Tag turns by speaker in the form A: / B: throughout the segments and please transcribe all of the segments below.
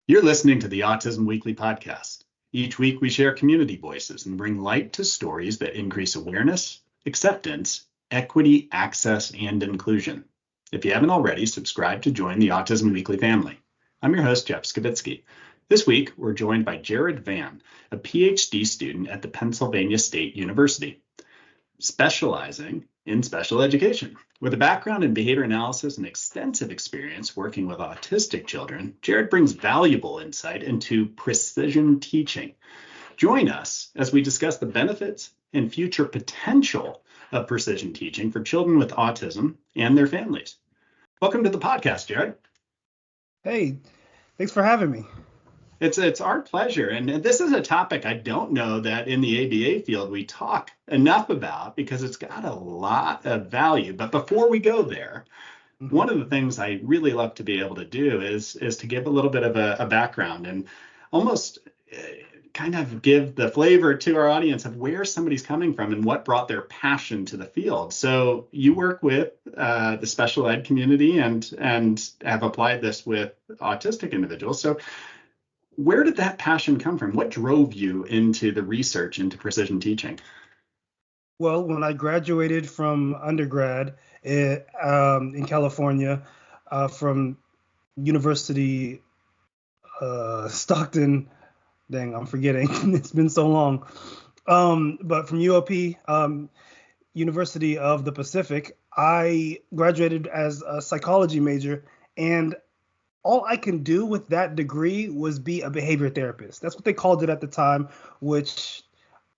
A: You're listening to the Autism Weekly podcast. Each week, we share community voices and bring light to stories that increase awareness, acceptance, equity, access, and inclusion. If you haven't already, subscribe to join the Autism Weekly family. I'm your host, Jeff Skibitsky. This week, we're joined by Jarad Van, a Ph.D. student at the Pennsylvania State University, specializing in special education. With a background in behavior analysis and extensive experience working with autistic children, Jarad brings valuable insight into precision teaching. Join us as we discuss the benefits and future potential of precision teaching for children with autism and their families. Welcome to the podcast, Jarad.
B: Hey, thanks for having me.
A: It's our pleasure. And this is a topic I don't know that in the ABA field we talk enough about because it's got a lot of value. But before we go there, one of the things I really love to be able to do is to give a little bit of a background and almost kind of give the flavor to our audience of where somebody's coming from and what brought their passion to the field. So you work with the special ed community and have applied this with autistic individuals. So where did that passion come from? What drove you into the research into precision teaching?
B: Well, when I graduated from undergrad in California from University Stockton, dang, I'm forgetting. It's been so long. But from UOP, University of the Pacific, I graduated as a psychology major, and all I can do with that degree was be a behavior therapist. That's what they called it at the time, which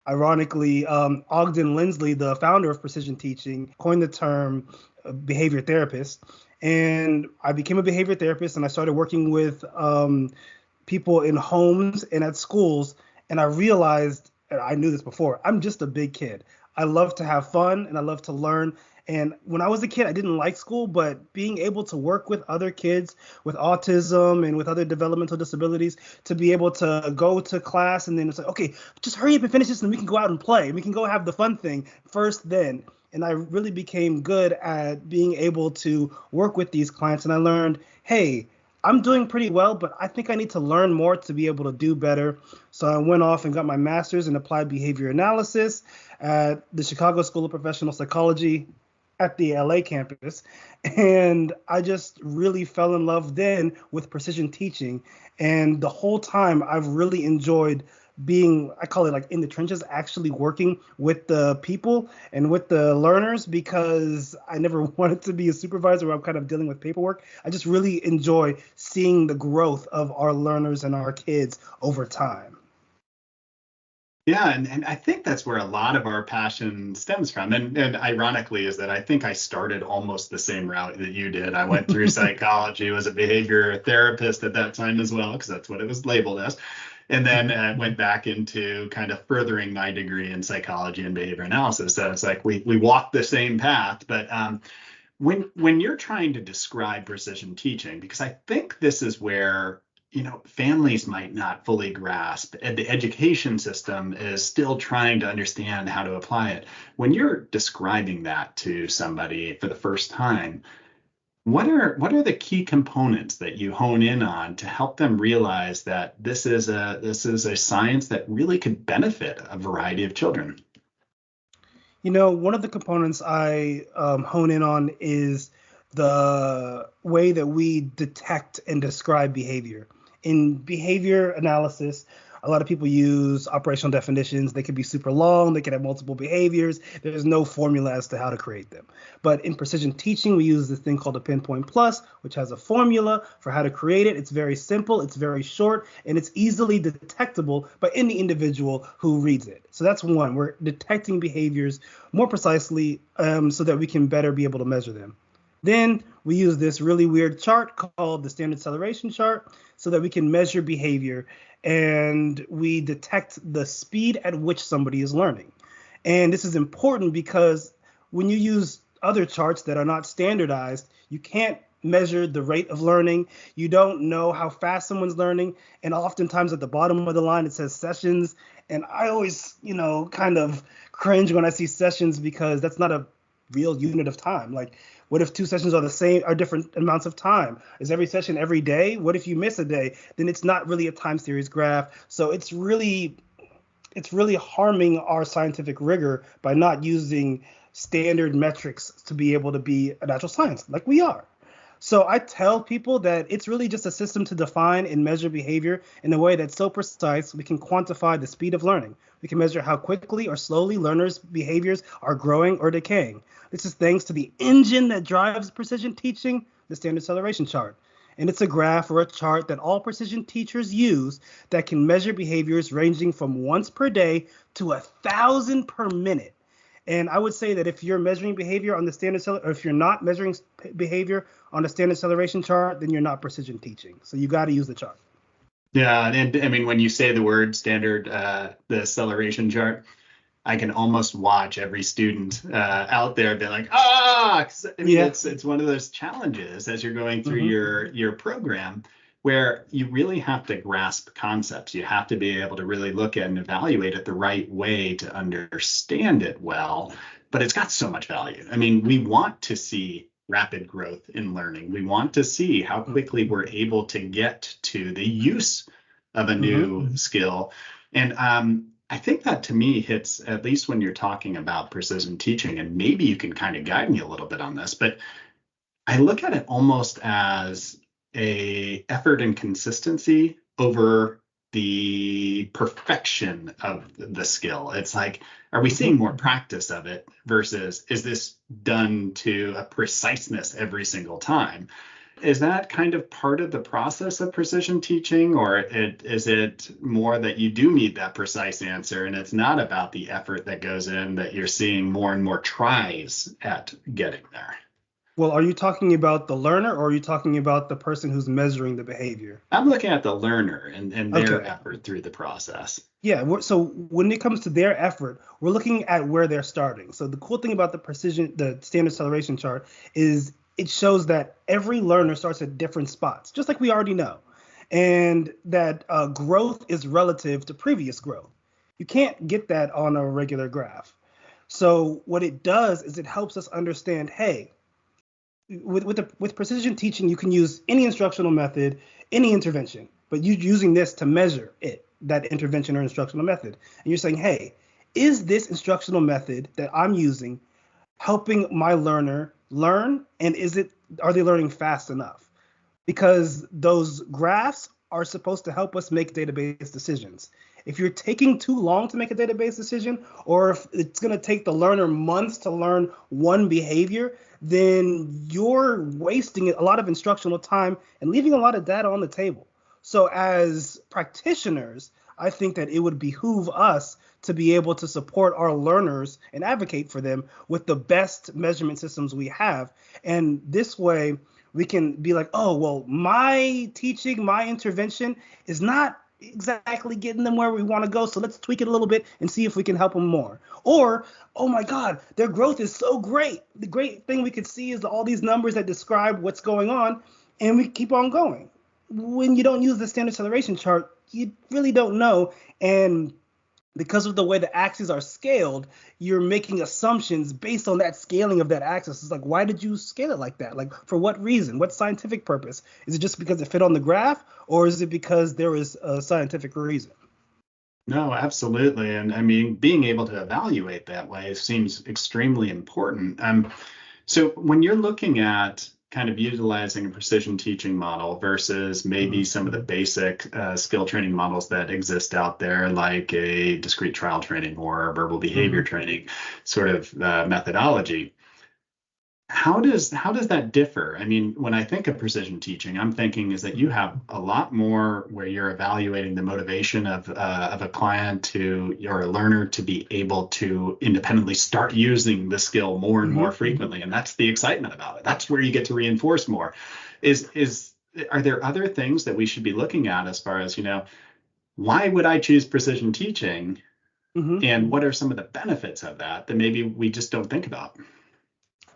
B: ironically, Ogden Lindsley, the founder of precision teaching, coined the term behavior therapist. And I became a behavior therapist, and I started working with people in homes and at schools. And I realized, and I knew this before, I'm just a big kid. I love to have fun and I love to learn. And when I was a kid, I didn't like school, but being able to work with other kids with autism and with other developmental disabilities, to be able to go to class and then it's like, okay, just hurry up and finish this and we can go out and play. We can go have the fun thing first then. And I really became good at being able to work with these clients. And I learned, hey, I'm doing pretty well, but I think I need to learn more to be able to do better. So I went off and got my master's in applied behavior analysis at the Chicago School of Professional Psychology at the LA campus. And I just really fell in love then with precision teaching. And the whole time I've really enjoyed being, I call it like in the trenches, actually working with the people and with the learners, because I never wanted to be a supervisor where I'm kind of dealing with paperwork. I just really enjoy seeing the growth of our learners and our kids over time.
A: Yeah, and I think that's where a lot of our passion stems from. And ironically is that I think I started almost the same route that you did. I went through psychology, was a behavior therapist at that time as well, because that's what it was labeled as. And then went back into kind of furthering my degree in psychology and behavior analysis. So it's like we walked the same path. But when you're trying to describe precision teaching, because I think this is where families might not fully grasp, and the education system is still trying to understand how to apply it. When you're describing that to somebody for the first time, what are the key components that you hone in on to help them realize that this is a science that really could benefit a variety of children?
B: One of the components I hone in on is the way that we detect and describe behavior. In behavior analysis, a lot of people use operational definitions. They could be super long. They could have multiple behaviors. There's no formula as to how to create them. But in precision teaching, we use this thing called a Pinpoint Plus, which has a formula for how to create it. It's very simple. It's very short, and it's easily detectable by any individual who reads it. So that's one. We're detecting behaviors more precisely so that we can better be able to measure them. Then we use this really weird chart called the standard acceleration chart so that we can measure behavior, and we detect the speed at which somebody is learning. And this is important because when you use other charts that are not standardized, you can't measure the rate of learning. You don't know how fast someone's learning. And oftentimes at the bottom of the line, it says sessions. And I always, kind of cringe when I see sessions because that's not a real unit of time. Like What if 2 sessions are different amounts of time? Is every session every day? What if you miss a day? Then it's not really a time series graph. So it's really harming our scientific rigor by not using standard metrics to be able to be a natural science like we are. So I tell people that it's really just a system to define and measure behavior in a way that's so precise we can quantify the speed of learning. We can measure how quickly or slowly learners' behaviors are growing or decaying. This is thanks to the engine that drives precision teaching, the standard acceleration chart. And it's a graph or a chart that all precision teachers use that can measure behaviors ranging from once per day to 1,000 per minute. And I would say that if you're measuring behavior on the standard, or if you're not measuring behavior on the standard acceleration chart, then you're not precision teaching. So you got to use the chart.
A: Yeah, and I mean, when you say the word standard, the acceleration chart, I can almost watch every student out there be like, 'cause, I mean,
B: Yeah.
A: it's one of those challenges as you're going through
B: Mm-hmm.
A: your program where you really have to grasp concepts. You have to be able to really look at and evaluate it the right way to understand it well. But it's got so much value. I mean, we want to see rapid growth in learning. We want to see how quickly we're able to get to the use of a
B: Mm-hmm.
A: new skill. And I think that to me hits, at least when you're talking about precision teaching, and maybe you can kind of guide me a little bit on this, but I look at it almost as a effort and consistency over the perfection of the skill. It's like, are we seeing more practice of it versus is this done to a preciseness every single time? Is that kind of part of the process of precision teaching, or is it more that you do need that precise answer and it's not about the effort that goes in, that you're seeing more and more tries at getting there?
B: Well, are you talking about the learner or are you talking about the person who's measuring the behavior?
A: I'm looking at the learner and their
B: Okay.
A: effort through the process.
B: Yeah, so when it comes to their effort, we're looking at where they're starting. So the cool thing about the standard acceleration chart is it shows that every learner starts at different spots, just like we already know, and that growth is relative to previous growth. You can't get that on a regular graph. So what it does is it helps us understand, hey, with precision teaching, you can use any instructional method, any intervention, but you're using this to measure that intervention or instructional method. And you're saying, hey, is this instructional method that I'm using helping my learner learn? And are they learning fast enough? Because those graphs are supposed to help us make database decisions. If you're taking too long to make a database decision, or if it's going to take the learner months to learn one behavior, then you're wasting a lot of instructional time and leaving a lot of data on the table. So as practitioners, I think that it would behoove us to be able to support our learners and advocate for them with the best measurement systems we have. And this way, we can be like, oh, well, my teaching, my intervention is not exactly getting them where we want to go. So let's tweak it a little bit and see if we can help them more. Or, oh my God, their growth is so great. The great thing we could see is all these numbers that describe what's going on, and we keep on going. When you don't use the standard acceleration chart, you really don't know. And because of the way the axes are scaled, you're making assumptions based on that scaling of that axis. It's like, why did you scale it like that? Like, for what reason? What scientific purpose? Is it just because it fit on the graph, or is it because there is a scientific reason?
A: No, absolutely. And I mean, being able to evaluate that way seems extremely important. So when you're looking at kind of utilizing a precision teaching model versus maybe
B: Mhm.
A: some of the basic skill training models that exist out there, like a discrete trial training or verbal behavior
B: Mhm.
A: training sort of methodology, how does that differ? I mean, when I think of precision teaching, I'm thinking is that you have a lot more where you're evaluating the motivation of a client to or a learner to be able to independently start using the skill more and more
B: Mhm.
A: frequently, and that's the excitement about it. That's where you get to reinforce more. Is are there other things that we should be looking at as far as, why would I choose precision teaching,
B: Mhm.
A: and what are some of the benefits of that that maybe we just don't think about?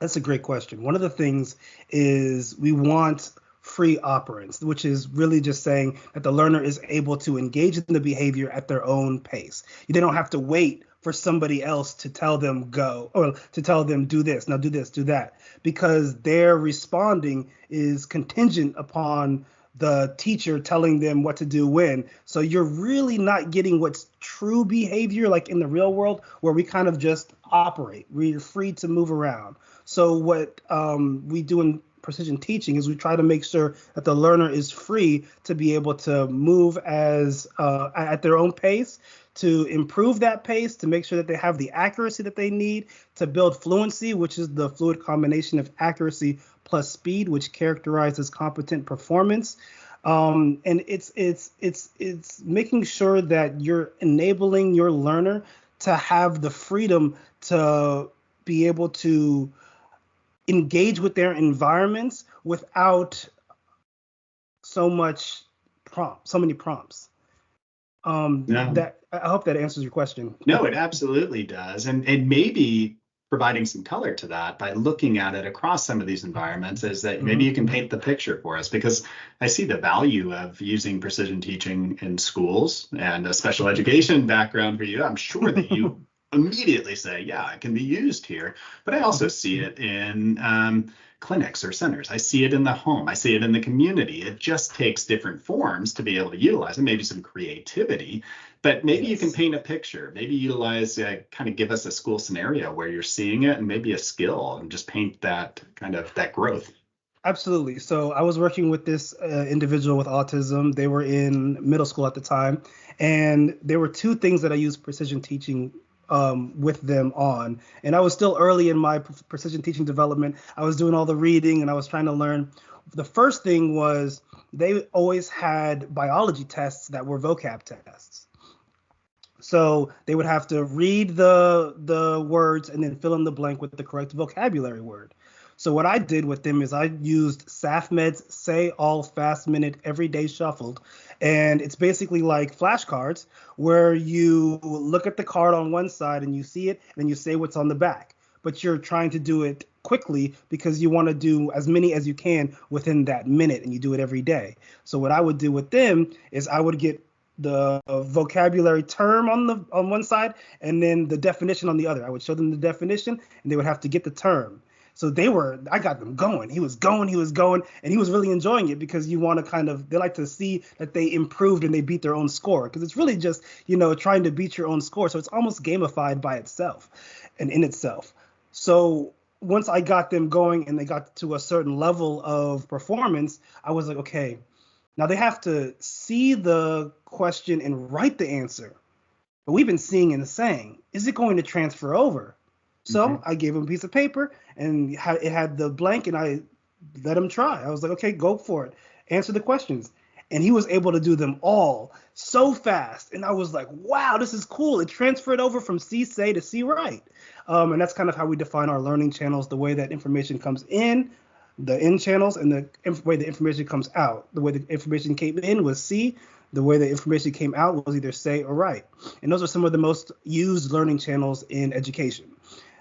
B: That's a great question. One of the things is we want free operants, which is really just saying that the learner is able to engage in the behavior at their own pace. They don't have to wait for somebody else to tell them go, or to tell them do this, now do this, do that, because their responding is contingent upon the teacher telling them what to do when. So you're really not getting what's true behavior like in the real world, where we kind of just operate. We're free to move around. So what we do in precision teaching is we try to make sure that the learner is free to be able to move as at their own pace, to improve that pace, to make sure that they have the accuracy that they need to build fluency, which is the fluid combination of accuracy plus speed, which characterizes competent performance. And it's making sure that you're enabling your learner to have the freedom to be able to engage with their environments without so many prompts.
A: No.
B: That I hope that answers your question.
A: No, it absolutely does. And maybe providing some color to that by looking at it across some of these environments is that maybe you can paint the picture for us, because I see the value of using precision teaching in schools, and a special education background for you. I'm sure that you immediately say, yeah, it can be used here. But I also see it in clinics or centers. I see it in the home. I see it in the community. It just takes different forms to be able to utilize it, maybe some creativity. But maybe you can paint a picture, maybe utilize, kind of give us a school scenario where you're seeing it, and maybe a skill, and just paint that kind of that growth.
B: Absolutely. So I was working with this individual with autism. They were in middle school at the time, and there were two things that I used precision teaching with them on. And I was still early in my precision teaching development. I was doing all the reading and I was trying to learn. The first thing was they always had biology tests that were vocab tests. So they would have to read the words and then fill in the blank with the correct vocabulary word. So what I did with them is I used SAFMED's Say All Fast Minute Everyday Shuffled. And it's basically like flashcards where you look at the card on one side and you see it, and then you say what's on the back. But you're trying to do it quickly because you want to do as many as you can within that minute, and you do it every day. So what I would do with them is I would get the vocabulary term on one side and then the definition on the other. I would show them the definition and they would have to get the term. So I got them going. He was going, and he was really enjoying it, because you want to they like to see that they improved and they beat their own score, because it's really just, trying to beat your own score. So it's almost gamified by itself and in itself. So once I got them going and they got to a certain level of performance, I was like, okay, now they have to see the question and write the answer. But we've been seeing and saying, is it going to transfer over? So I gave him a piece of paper and it had the blank, and I let him try. I was like, okay, go for it. Answer the questions. And he was able to do them all so fast. And I was like, wow, this is cool. It transferred over from C say to C write. And that's kind of how we define our learning channels, the way that information comes in, the in channels, and the way the information comes out. The way the information came in was C. The way the information came out was either say or write. And those are some of the most used learning channels in education.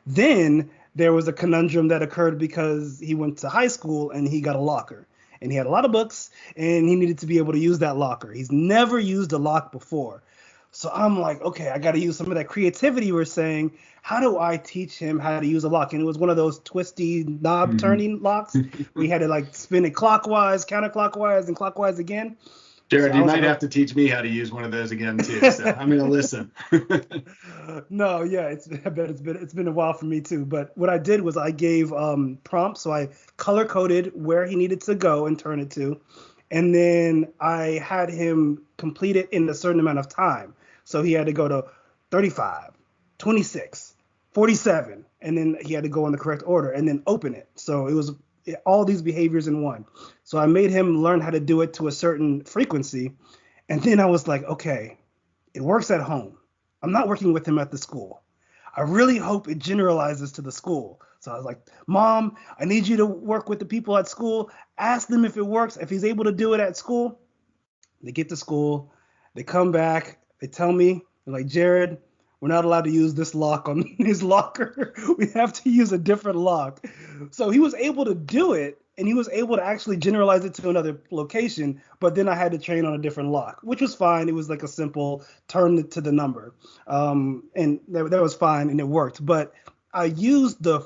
B: Then there was a conundrum that occurred because he went to high school and he got a locker, and he had a lot of books and he needed to be able to use that locker. He's never used a lock before. So I'm like, okay, I got to use some of that creativity we're saying. How do I teach him how to use a lock? And it was one of those twisty knob turning locks. We had to spin it clockwise, counterclockwise, and clockwise again.
A: Jarad, you might have to teach me how to use one of those again too. So I'm gonna listen.
B: No, yeah, I bet it's been a while for me too. But what I did was I gave prompts, so I color coded where he needed to go and turn it to, and then I had him complete it in a certain amount of time. So he had to go to 35, 26, 47, and then he had to go in the correct order and then open it. So it was all these behaviors in one. So I made him learn how to do it to a certain frequency. And then I was like, okay, it works at home. I'm not working with him at the school. I really hope it generalizes to the school. So I was like, Mom, I need you to work with the people at school. Ask them if it works, if he's able to do it at school. They get to school. They come back. They tell me, they're like, Jarad, we're not allowed to use this lock on his locker. We have to use a different lock. So he was able to do it, and he was able to actually generalize it to another location, but then I had to train on a different lock, which was fine. It was like a simple turn to the number, and that was fine, and it worked. But I used the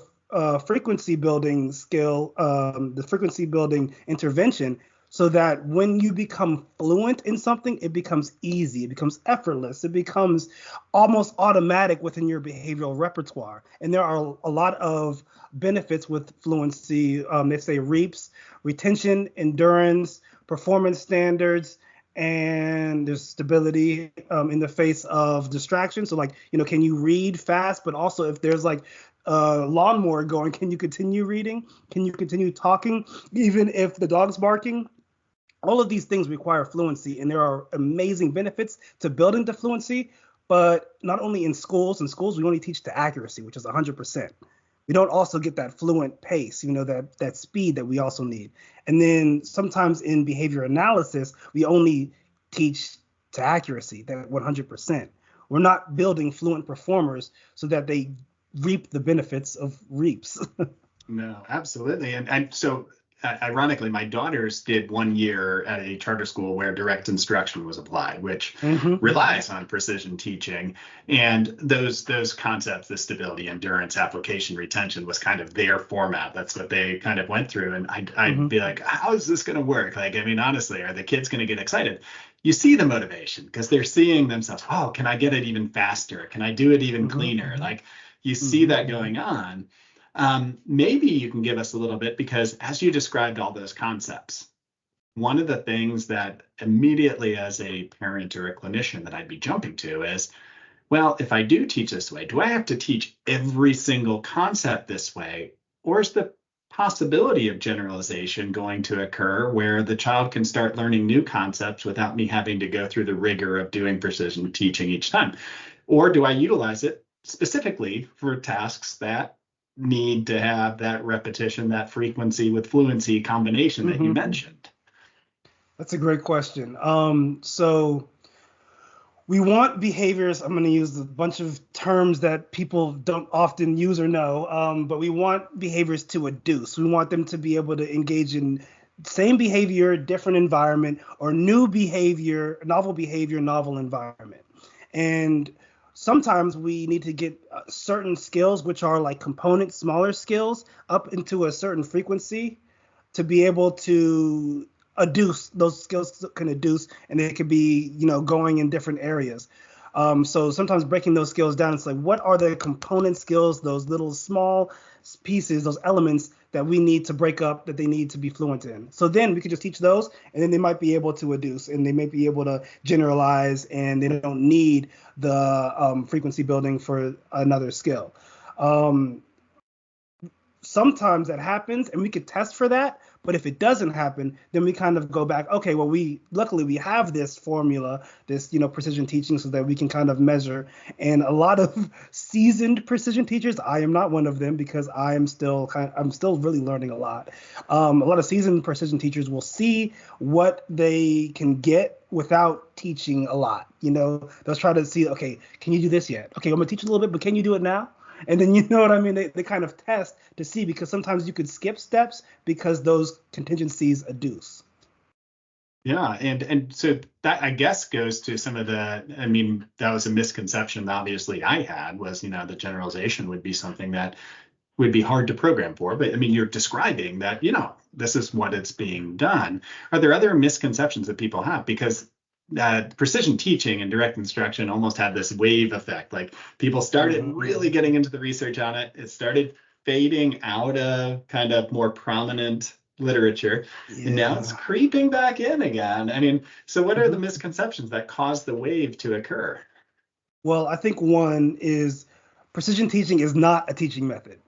B: frequency building skill, the frequency building intervention, so that when you become fluent in something, it becomes easy, it becomes effortless, it becomes almost automatic within your behavioral repertoire. And there are a lot of benefits with fluency. They say REAPs, retention, endurance, performance standards, and there's stability in the face of distraction. So like, can you read fast? But also if there's like lawnmower going, can you continue reading? Can you continue talking even if the dog's barking? All of these things require fluency, and there are amazing benefits to building the fluency. But not only in schools, we only teach the accuracy, which is 100%. We don't also get that fluent pace, that speed that we also need. And then sometimes in behavior analysis, we only teach to accuracy, that 100%. We're not building fluent performers so that they reap the benefits of REAPs.
A: No, absolutely. And so ironically, my daughters did 1 year at a charter school where direct instruction was applied, which relies on precision teaching. And those concepts, the stability, endurance, application, retention was kind of their format. That's what they kind of went through. And I'd be like, how is this going to work? Like, I mean, honestly, are the kids going to get excited? You see the motivation because they're seeing themselves, oh, can I get it even faster? Can I do it even cleaner? Like you see that going on. Maybe you can give us a little bit, because as you described all those concepts, one of the things that immediately as a parent or a clinician that I'd be jumping to is, well, if I do teach this way, do I have to teach every single concept this way? Or is the possibility of generalization going to occur where the child can start learning new concepts without me having to go through the rigor of doing precision teaching each time? Or do I utilize it specifically for tasks that need to have that repetition, that frequency with fluency combination that you mentioned?
B: That's a great question. So we want behaviors. I'm going to use a bunch of terms that people don't often use or know, but we want behaviors to adduce. We want them to be able to engage in same behavior, different environment, or new behavior, novel environment. And sometimes we need to get certain skills, which are like component, smaller skills, up into a certain frequency to be able to adduce. Those skills can adduce, and they could be, going in different areas. So sometimes breaking those skills down, it's like, what are the component skills, those little small pieces, those elements that we need to break up, that they need to be fluent in? So then we could just teach those, and then they might be able to adduce, and they might be able to generalize, and they don't need the frequency building for another skill. Sometimes that happens, and we could test for that. But if it doesn't happen, then we kind of go back. Okay, well, luckily we have this formula, this precision teaching, so that we can kind of measure. And a lot of seasoned precision teachers, I am not one of them because I'm still really learning a lot. A lot of seasoned precision teachers will see what they can get without teaching a lot. They'll try to see, okay, can you do this yet? Okay, I'm gonna teach a little bit, but can you do it now? And then, you know what I mean? They kind of test to see, because sometimes you could skip steps because those contingencies adduce.
A: Yeah, and so that, I guess, goes to some of that was a misconception obviously I had, was, the generalization would be something that would be hard to program for. But you're describing that, this is what it's being done. Are there other misconceptions that people have? Because precision teaching and direct instruction almost had this wave effect. Like people started really getting into the research on it. It started fading out of kind of more prominent literature. Yeah. And now it's creeping back in again. So what are the misconceptions that caused the wave to occur?
B: Well, I think one is precision teaching is not a teaching method.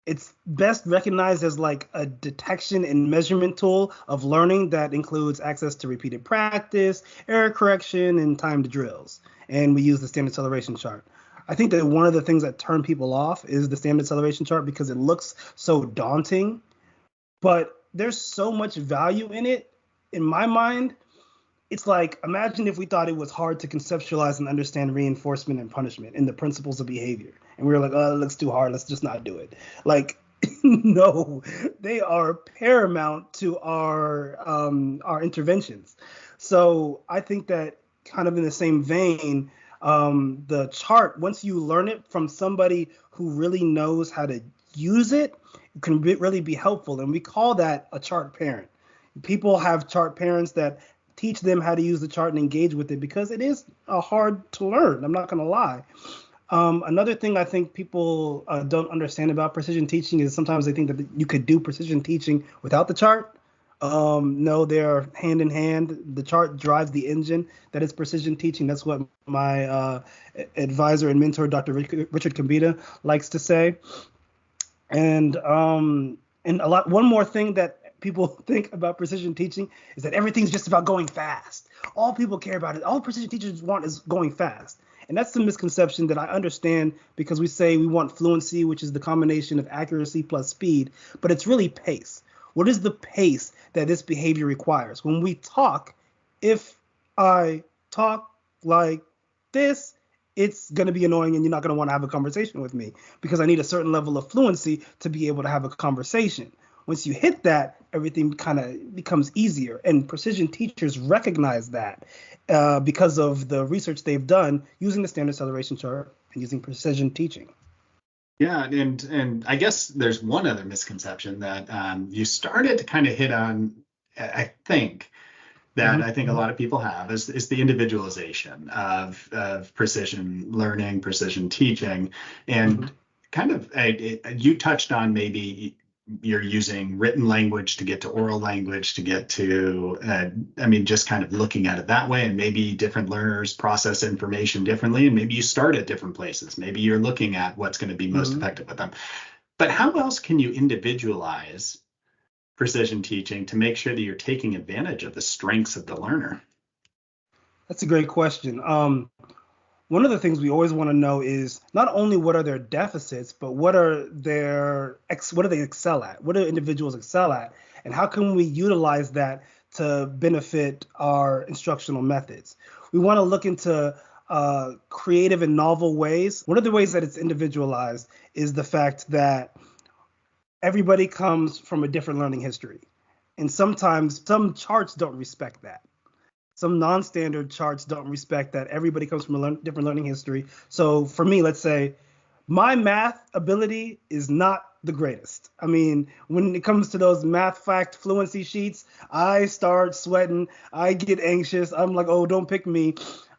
B: It's best recognized as like a detection and measurement tool of learning that includes access to repeated practice, error correction, and timed drills. And we use the standard acceleration chart. I think that one of the things that turn people off is the standard acceleration chart because it looks so daunting, but there's so much value in it. In my mind, it's like, imagine if we thought it was hard to conceptualize and understand reinforcement and punishment and the principles of behavior. And we were like, oh, it looks too hard. Let's just not do it. Like, No, they are paramount to our interventions. So I think that kind of in the same vein, the chart, once you learn it from somebody who really knows how to use it, it can really be helpful. And we call that a chart parent. People have chart parents that teach them how to use the chart and engage with it because it is hard to learn. I'm not going to lie. Another thing I think people don't understand about precision teaching is sometimes they think that you could do precision teaching without the chart. No, they're hand in hand. The chart drives the engine that is precision teaching. That's what my advisor and mentor, Dr. Richard Kambita, likes to say. And one more thing that people think about precision teaching is that everything's just about going fast. All people care about it. All precision teachers want is going fast. And that's the misconception that I understand because we say we want fluency, which is the combination of accuracy plus speed, but it's really pace. What is the pace that this behavior requires? When we talk, if I talk like this, it's going to be annoying and you're not going to want to have a conversation with me because I need a certain level of fluency to be able to have a conversation. Once you hit that, everything kind of becomes easier. And precision teachers recognize that because of the research they've done using the standard acceleration chart and using precision teaching.
A: Yeah, and I guess there's one other misconception that you started to kind of hit on, I think, that I think a lot of people have is the individualization of precision learning, precision teaching, and kind of you touched on maybe you're using written language to get to oral language to get to, just kind of looking at it that way, and maybe different learners process information differently, and maybe you start at different places. Maybe you're looking at what's going to be most effective with them. But how else can you individualize precision teaching to make sure that you're taking advantage of the strengths of the learner?
B: That's a great question. One of the things we always want to know is not only what are their deficits, but what do they excel at? What do individuals excel at? And how can we utilize that to benefit our instructional methods? We want to look into creative and novel ways. One of the ways that it's individualized is the fact that everybody comes from a different learning history. And sometimes some charts don't respect that. Some non-standard charts don't respect that. Everybody comes from a different learning history. So for me, let's say my math ability is not the greatest. I mean, when it comes to those math fact fluency sheets, I start sweating. I get anxious. I'm like, oh, don't pick me.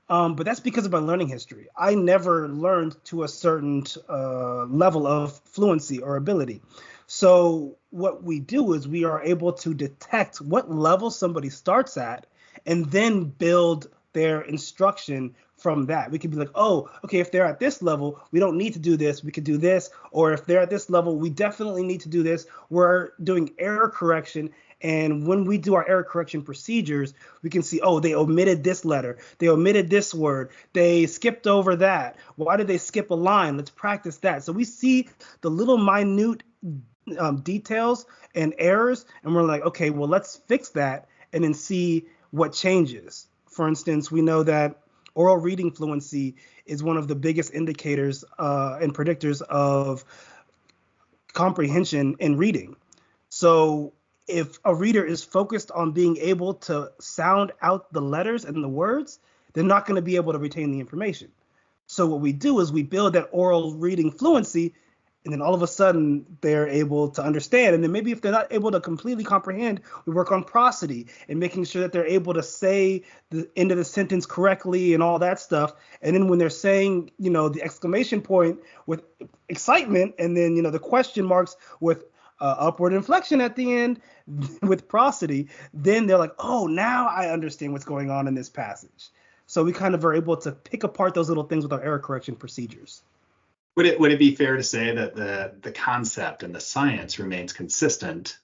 B: But that's because of my learning history. I never learned to a certain level of fluency or ability. So what we do is we are able to detect what level somebody starts at and then build their instruction from that. We could be like, oh, okay, if they're at this level, we don't need to do this. We could do this. Or if they're at this level, we definitely need to do this. We're doing error correction. And when we do our error correction procedures, we can see, oh, they omitted this letter. They omitted this word. They skipped over that. Why did they skip a line? Let's practice that. So we see the little minute details and errors, and we're like, okay, well, let's fix that and then see what changes. For instance, we know that oral reading fluency is one of the biggest indicators and predictors of comprehension in reading. So if a reader is focused on being able to sound out the letters and the words, they're not going to be able to retain the information. So what we do is we build that oral reading fluency, and then all of a sudden they're able to understand. And then maybe if they're not able to completely comprehend, we work on prosody and making sure that they're able to say the end of the sentence correctly and all that stuff. And then when they're saying, the exclamation point with excitement, and then, the question marks with upward inflection at the end with prosody, then they're like, oh, now I understand what's going on in this passage. So we kind of are able to pick apart those little things with our error correction procedures.
A: Would it be fair to say that the concept and the science remains consistent,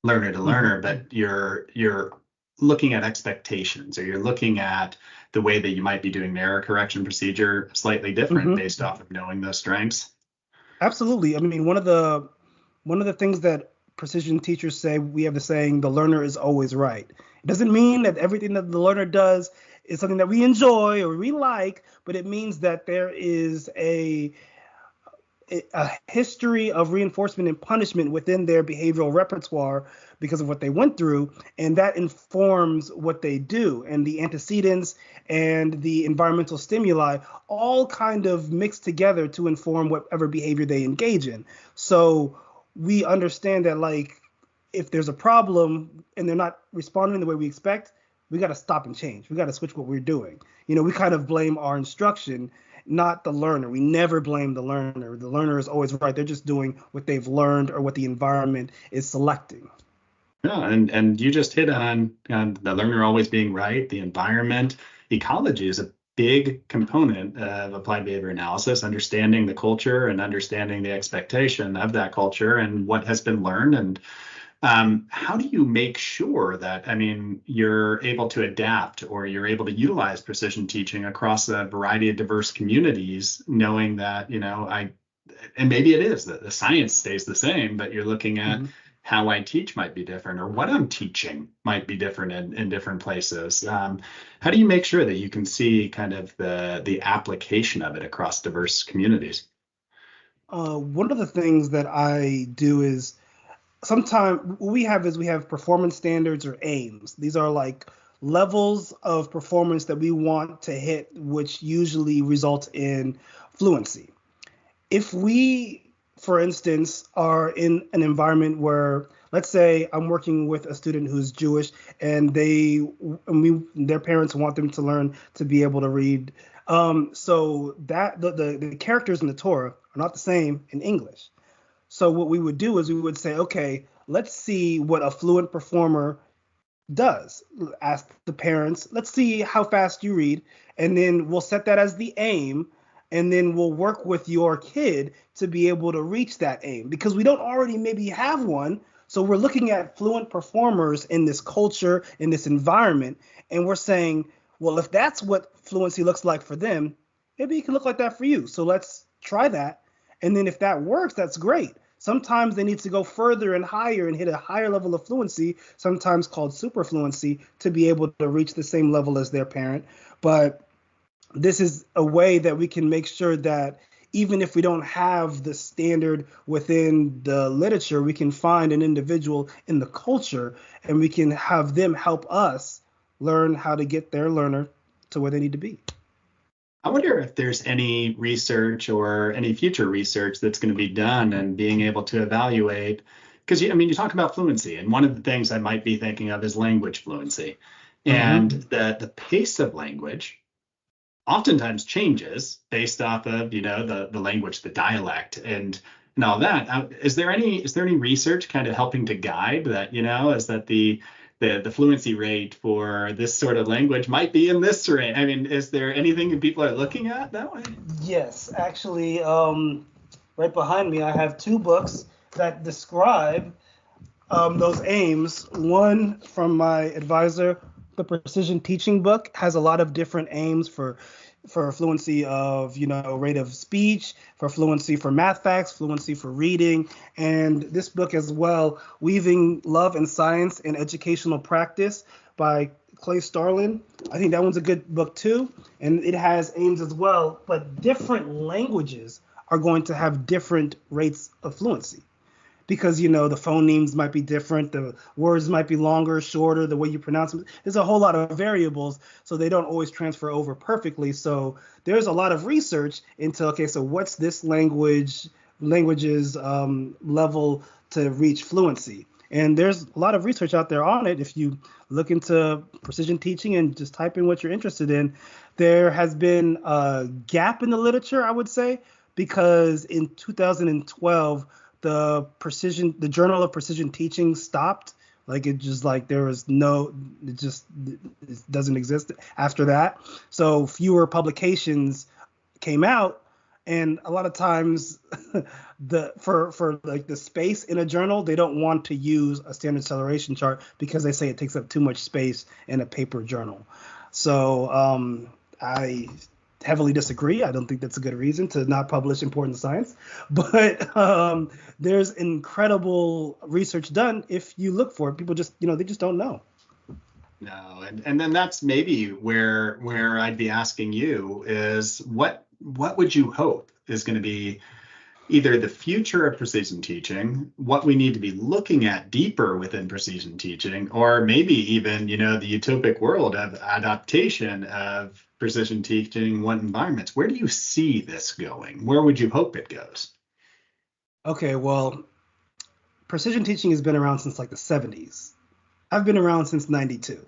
A: learner to learner, but you're looking at expectations, or you're looking at the way that you might be doing the error correction procedure slightly different based off of knowing those strengths?
B: Absolutely. I mean, one of the things that precision teachers say, we have the saying, the learner is always right. It doesn't mean that everything that the learner does is something that we enjoy or we like, but it means that there is a a history of reinforcement and punishment within their behavioral repertoire because of what they went through, and that informs what they do. And the antecedents and the environmental stimuli all kind of mix together to inform whatever behavior they engage in. So we understand that, like, if there's a problem and they're not responding the way we expect, we got to stop and change. We got to switch what we're doing. We kind of blame our instruction, not the learner. We never blame the learner. The learner is always right. They're just doing what they've learned or what the environment is selecting.
A: Yeah, and you just hit on the learner always being right, the environment. Ecology is a big component of applied behavior analysis, understanding the culture and understanding the expectation of that culture and what has been learned. And how do you make sure that, I mean, you're able to adapt or you're able to utilize precision teaching across a variety of diverse communities, knowing that, and maybe it is that the science stays the same, but you're looking at
B: Mm-hmm.
A: how I teach might be different or what I'm teaching might be different in different places. How do you make sure that you can see kind of the application of it across diverse communities?
B: One of the things that I do is sometimes what we have performance standards or aims. These are like levels of performance that we want to hit, which usually results in fluency. If we, for instance, are in an environment where, let's say I'm working with a student who's Jewish and their parents want them to learn to be able to read. So that the characters in the Torah are not the same in English. So what we would do is we would say, okay, let's see what a fluent performer does. Ask the parents, let's see how fast you read, and then we'll set that as the aim, and then we'll work with your kid to be able to reach that aim because we don't already maybe have one. So we're looking at fluent performers in this culture, in this environment, and we're saying, well, if that's what fluency looks like for them, maybe it can look like that for you. So let's try that. And then if that works, that's great. Sometimes they need to go further and higher and hit a higher level of fluency, sometimes called superfluency, to be able to reach the same level as their parent. But this is a way that we can make sure that even if we don't have the standard within the literature, we can find an individual in the culture and we can have them help us learn how to get their learner to where they need to be.
A: I wonder if there's any research or any future research that's going to be done and being able to evaluate, because I mean, you talk about fluency, and one of the things I might be thinking of is language fluency, and
B: Mm-hmm.
A: the pace of language oftentimes changes based off of the language, the dialect, and all that. Is there any research kind of helping to guide that? Is that the fluency rate for this sort of language might be in this range? I mean, is there anything that people are looking at that way?
B: Yes, actually, right behind me, I have two books that describe those aims. One from my advisor, the Precision Teaching book, has a lot of different aims for fluency of, rate of speech, for fluency for math facts, fluency for reading, and this book as well, Weaving Love and Science in Educational Practice by Clay Starlin. I think that one's a good book too, and it has aims as well, but different languages are going to have different rates of fluency because the phonemes might be different, the words might be longer, shorter, the way you pronounce them. There's a whole lot of variables, so they don't always transfer over perfectly. So there's a lot of research into, okay, so what's this language's level to reach fluency? And there's a lot of research out there on it. If you look into precision teaching and just type in what you're interested in, there has been a gap in the literature, I would say, because in 2012, the Journal of Precision Teaching stopped. Like it just like there was no, it doesn't exist after that. So fewer publications came out, and a lot of times for like the space in a journal, they don't want to use a standard acceleration chart because they say it takes up too much space in a paper journal. So I heavily disagree. I don't think that's a good reason to not publish important science, but there's incredible research done if you look for it. People just, they just don't know.
A: No, and then that's maybe where I'd be asking you is what would you hope is going to be either the future of precision teaching, what we need to be looking at deeper within precision teaching, or maybe even, the utopic world of adaptation of precision teaching, what environments. Where do you see this going? Where would you hope it goes?
B: Okay, well, precision teaching has been around since like the 70s. I've been around since 92.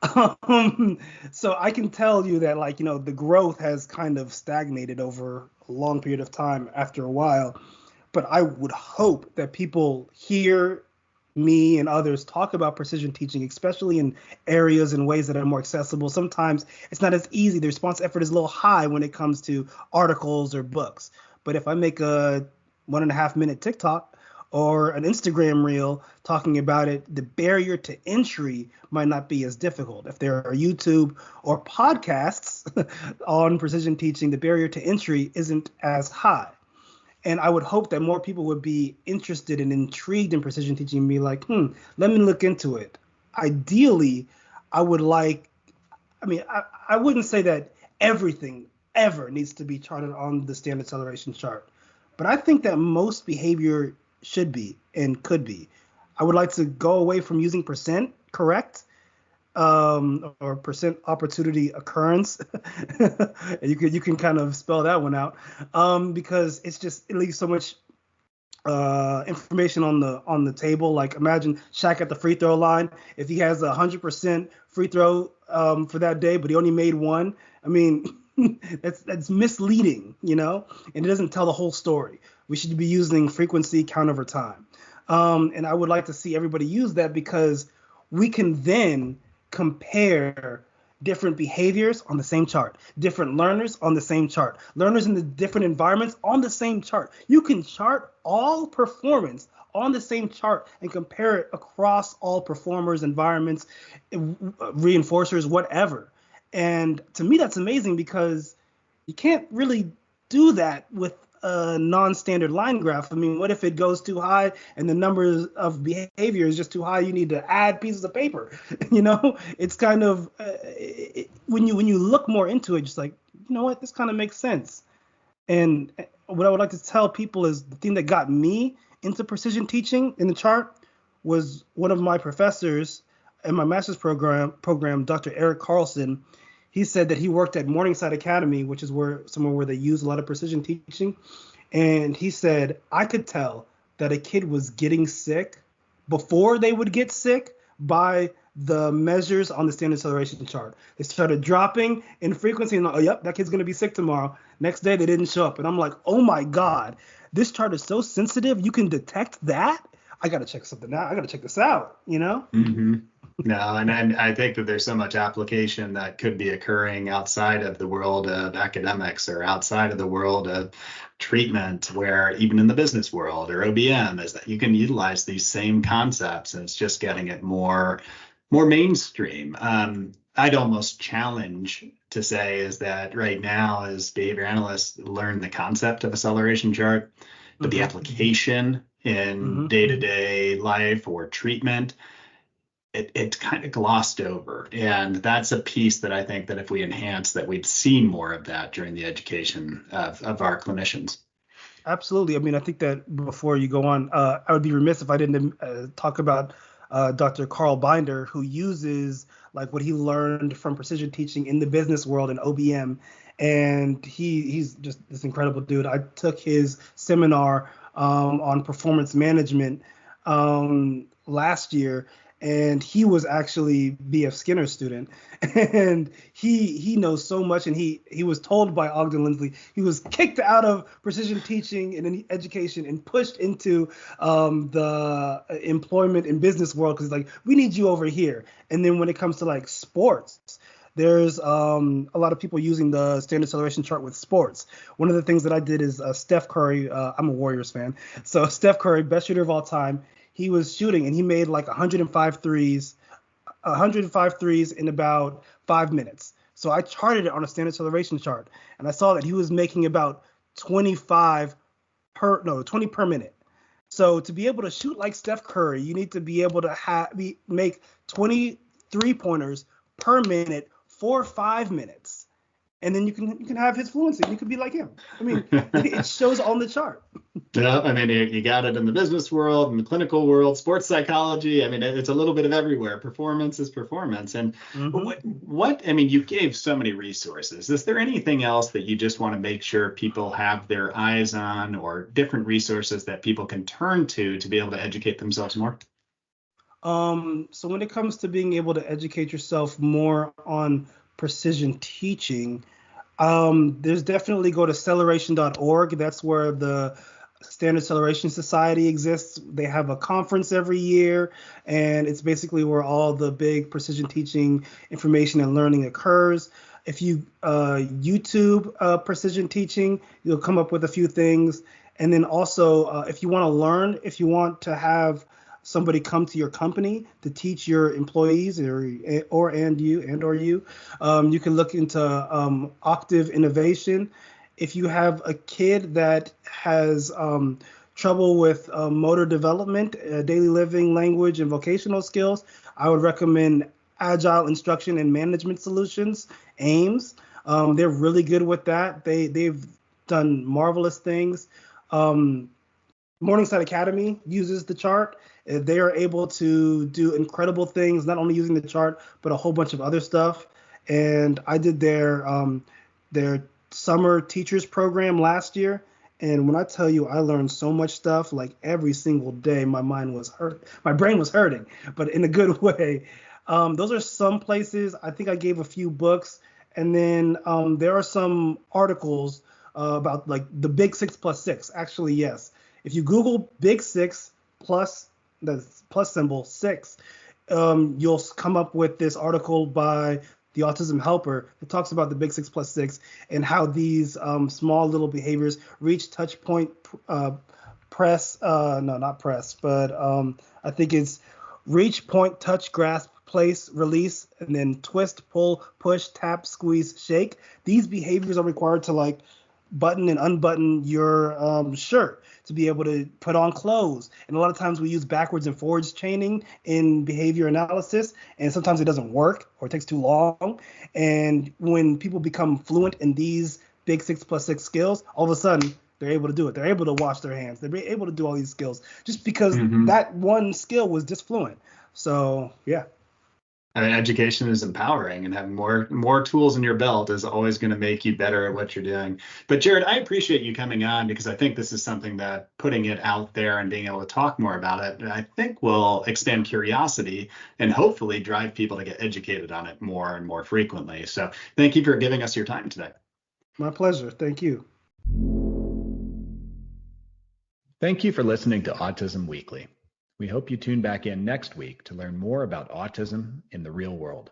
B: Um, so I can tell you that, like, the growth has kind of stagnated over a long period of time after a while. But I would hope that people hear me and others talk about precision teaching, especially in areas and ways that are more accessible. Sometimes it's not as easy. The response effort is a little high when it comes to articles or books. But if I make a 1.5 minute TikTok or an Instagram reel talking about it, the barrier to entry might not be as difficult. If there are YouTube or podcasts on precision teaching, the barrier to entry isn't as high. And I would hope that more people would be interested and intrigued in precision teaching and be like, let me look into it. Ideally, I would like, I wouldn't say that everything ever needs to be charted on the standard acceleration chart, but I think that most behavior should be and could be. I would like to go away from using percent correct, or percent opportunity occurrence. And you can kind of spell that one out, because it leaves so much information on the table. Like, imagine Shaq at the free throw line. If he has 100% free throw for that day, but he only made one, I mean, that's misleading, and it doesn't tell the whole story. We should be using frequency count over time. And I would like to see everybody use that, because we can then compare different behaviors on the same chart, different learners on the same chart, learners in the different environments on the same chart. You can chart all performance on the same chart and compare it across all performers, environments, reinforcers, whatever. And to me, that's amazing, because you can't really do that with a non-standard line graph. I mean, what if it goes too high and the numbers of behavior is just too high? You need to add pieces of paper. It's kind of when you look more into it, just like, what, this kind of makes sense. And what I would like to tell people is the thing that got me into precision teaching in the chart was one of my professors in my master's program, Dr. Eric Carlson. He said that he worked at Morningside Academy, which is somewhere where they use a lot of precision teaching. And he said, I could tell that a kid was getting sick before they would get sick by the measures on the standard acceleration chart. They started dropping in frequency, and, oh, yep, that kid's going to be sick tomorrow. Next day, they didn't show up. And I'm like, oh my God, this chart is so sensitive. You can detect that? I got to check something out. I got to check this out.
A: Mm-hmm. No, and I think that there's so much application that could be occurring outside of the world of academics or outside of the world of treatment, where even in the business world or OBM, is that you can utilize these same concepts, and it's just getting it more mainstream. I'd almost challenge to say is that right now, as behavior analysts learn the concept of acceleration chart, but the application in day-to-day life or treatment, it's kind of glossed over. And that's a piece that I think that if we enhance that, we'd see more of that during the education of our clinicians.
B: Absolutely. I mean, I think that before you go on, I would be remiss if I didn't talk about Dr. Carl Binder, who uses like what he learned from precision teaching in the business world and OBM. And he's just this incredible dude. I took his seminar on performance management last year, and he was actually B.F. Skinner's student, and he knows so much. And he was told by Ogden Lindsley, he was kicked out of precision teaching and education and pushed into the employment and business world, because like, we need you over here. And then when it comes to like sports, there's a lot of people using the standard acceleration chart with sports. One of the things that I did is Steph Curry. I'm a Warriors fan, so Steph Curry, best shooter of all time. He was shooting and he made like 105 threes in about 5 minutes. So I charted it on a standard acceleration chart, and I saw that he was making about 20 per minute. So to be able to shoot like Steph Curry, you need to be able to make 23 pointers per minute for 5 minutes. and then you can have his fluency. You could be like him. I mean, it shows on the chart.
A: Yeah, I mean, you got it in the business world, in the clinical world, sports psychology. I mean, it's a little bit of everywhere. Performance is performance. And
B: Hmm.
A: I mean, you gave so many resources. Is there anything else that you just want to make sure people have their eyes on, or different resources that people can turn to be able to educate themselves more?
B: So when it comes to being able to educate yourself more on precision teaching, there's definitely go to acceleration.org. That's where the Standard Acceleration Society exists. They have a conference every year, and it's basically where all the big precision teaching information and learning occurs. If you YouTube precision teaching, you'll come up with a few things. And then also, if you want to learn, if you want to have somebody come to your company to teach your employees or you, you can look into Octave Innovation. If you have a kid that has trouble with motor development, daily living, language, and vocational skills, I would recommend Agile Instruction and Management Solutions, AIMS. They're really good with that. They've done marvelous things. Um, Morningside Academy uses the chart. They are able to do incredible things, not only using the chart, but a whole bunch of other stuff. And I did their summer teachers program last year. And when I tell you I learned so much stuff, like every single day, my brain was hurting, but in a good way. Those are some places. I think I gave a few books, and then there are some articles about like the Big Six plus six. Actually, yes, if you Google Big Six plus the plus symbol six, you'll come up with this article by the Autism Helper that talks about the Big Six plus six and how these small little behaviors reach, touch, point, press, no, not press, but I think it's reach, point, touch, grasp, place, release, and then twist, pull, push, tap, squeeze, shake. These behaviors are required to like button and unbutton your shirt, to be able to put on clothes. And a lot of times we use backwards and forwards chaining in behavior analysis, and sometimes it doesn't work or it takes too long. And when people become fluent in these Big Six plus six skills, all of a sudden they're able to do it. They're able to wash their hands. They're able to do all these skills just because
A: Hmm.
B: that one skill was just fluent. So yeah.
A: I mean, education is empowering, and having more tools in your belt is always going to make you better at what you're doing. But Jarad, I appreciate you coming on, because I think this is something that putting it out there and being able to talk more about it, I think will expand curiosity and hopefully drive people to get educated on it more and more frequently. So thank you for giving us your time today.
B: My pleasure. Thank you.
C: Thank you for listening to Autism Weekly. We hope you tune back in next week to learn more about autism in the real world.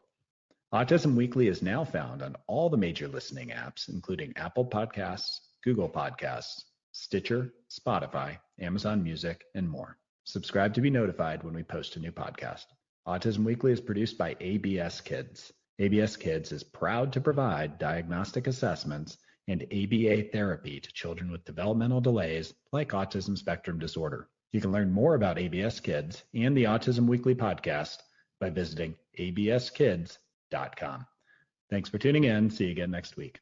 C: Autism Weekly is now found on all the major listening apps, including Apple Podcasts, Google Podcasts, Stitcher, Spotify, Amazon Music, and more. Subscribe to be notified when we post a new podcast. Autism Weekly is produced by ABS Kids. ABS Kids is proud to provide diagnostic assessments and ABA therapy to children with developmental delays like autism spectrum disorder. You can learn more about ABS Kids and the Autism Weekly podcast by visiting abskids.com. Thanks for tuning in. See you again next week.